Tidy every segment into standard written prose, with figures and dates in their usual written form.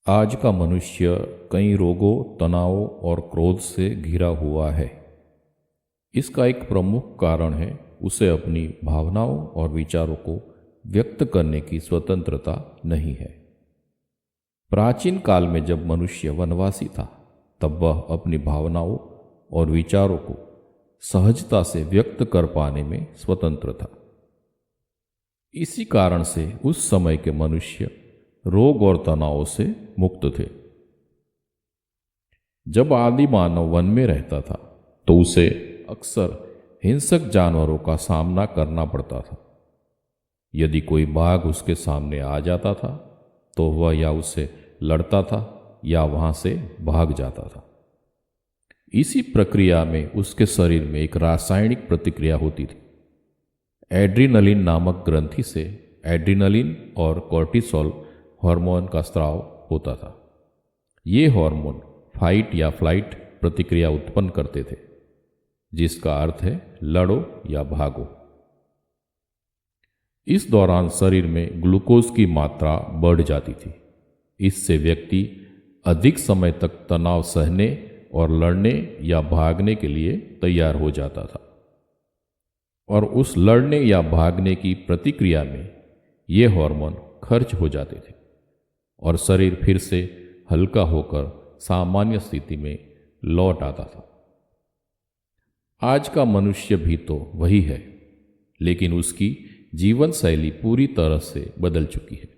आज का मनुष्य कई रोगों, तनावों और क्रोध से घिरा हुआ है। इसका एक प्रमुख कारण है उसे अपनी भावनाओं और विचारों को व्यक्त करने की स्वतंत्रता नहीं है। प्राचीन काल में जब मनुष्य वनवासी था, तब वह अपनी भावनाओं और विचारों को सहजता से व्यक्त कर पाने में स्वतंत्र था। इसी कारण से उस समय के मनुष्य रोग और तनाव से मुक्त थे। जब आदि मानव वन में रहता था तो उसे अक्सर हिंसक जानवरों का सामना करना पड़ता था। यदि कोई बाघ उसके सामने आ जाता था तो वह या उससे लड़ता था या वहां से भाग जाता था। इसी प्रक्रिया में उसके शरीर में एक रासायनिक प्रतिक्रिया होती थी। एड्रीनलिन नामक ग्रंथि से एड्रीनलिन और कॉर्टिसोल हार्मोन का स्राव होता था। ये हार्मोन फाइट या फ्लाइट प्रतिक्रिया उत्पन्न करते थे, जिसका अर्थ है लड़ो या भागो। इस दौरान शरीर में ग्लूकोज की मात्रा बढ़ जाती थी। इससे व्यक्ति अधिक समय तक तनाव सहने और लड़ने या भागने के लिए तैयार हो जाता था। और उस लड़ने या भागने की प्रतिक्रिया में ये हार्मोन खर्च हो जाते थे और शरीर फिर से हल्का होकर सामान्य स्थिति में लौट आता था। आज का मनुष्य भी तो वही है, लेकिन उसकी जीवन शैली पूरी तरह से बदल चुकी है।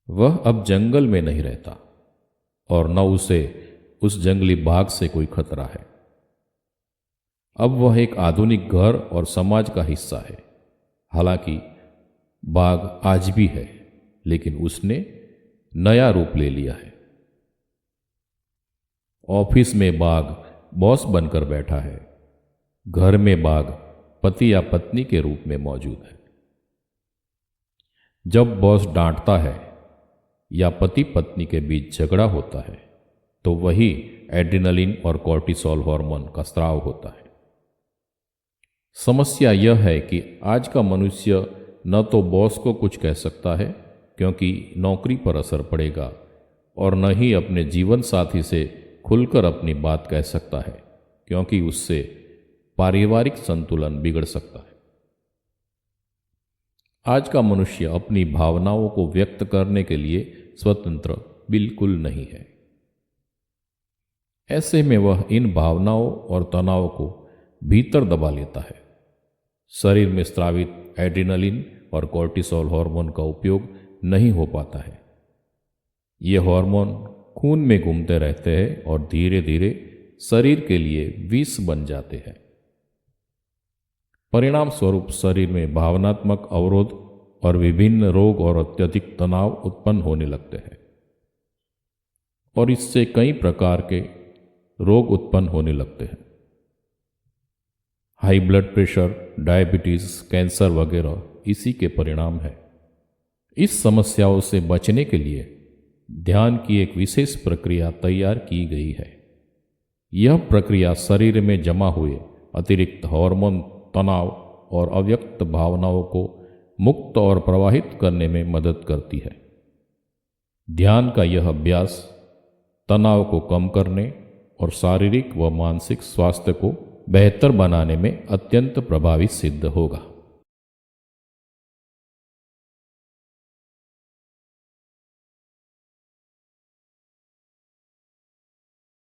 वह अब जंगल में नहीं रहता और न उसे उस जंगली बाघ से कोई खतरा है। अब वह एक आधुनिक घर और समाज का हिस्सा है। हालांकि बाघ आज भी है, लेकिन उसने नया रूप ले लिया है। ऑफिस में बाघ बॉस बनकर बैठा है। घर में बाघ पति या पत्नी के रूप में मौजूद है। जब बॉस डांटता है या पति पत्नी के बीच झगड़ा होता है तो वही एड्रेनलिन और कॉर्टिसोल हार्मोन का स्राव होता है। समस्या यह है कि आज का मनुष्य न तो बॉस को कुछ कह सकता है क्योंकि नौकरी पर असर पड़ेगा, और न ही अपने जीवन साथी से खुलकर अपनी बात कह सकता है क्योंकि उससे पारिवारिक संतुलन बिगड़ सकता है। आज का मनुष्य अपनी भावनाओं को व्यक्त करने के लिए स्वतंत्र बिल्कुल नहीं है। ऐसे में वह इन भावनाओं और तनाव को भीतर दबा लेता है। शरीर में स्रावित एड्रेनलिन और कॉर्टिसोल हार्मोन का उपयोग नहीं हो पाता है। ये हार्मोन खून में घूमते रहते हैं और धीरे धीरे शरीर के लिए विष बन जाते हैं। परिणाम स्वरूप शरीर में भावनात्मक अवरोध और विभिन्न रोग और अत्यधिक तनाव उत्पन्न होने लगते हैं, और इससे कई प्रकार के रोग उत्पन्न होने लगते हैं। High blood pressure, diabetes, cancer वगैरह इसी के परिणाम है। इस समस्याओं से बचने के लिए ध्यान की एक विशेष प्रक्रिया तैयार की गई है। यह प्रक्रिया शरीर में जमा हुए अतिरिक्त हार्मोन, तनाव और अव्यक्त भावनाओं को मुक्त और प्रवाहित करने में मदद करती है। ध्यान का यह अभ्यास तनाव को कम करने और शारीरिक व मानसिक स्वास्थ्य को बेहतर बनाने में अत्यंत प्रभावी सिद्ध होगा।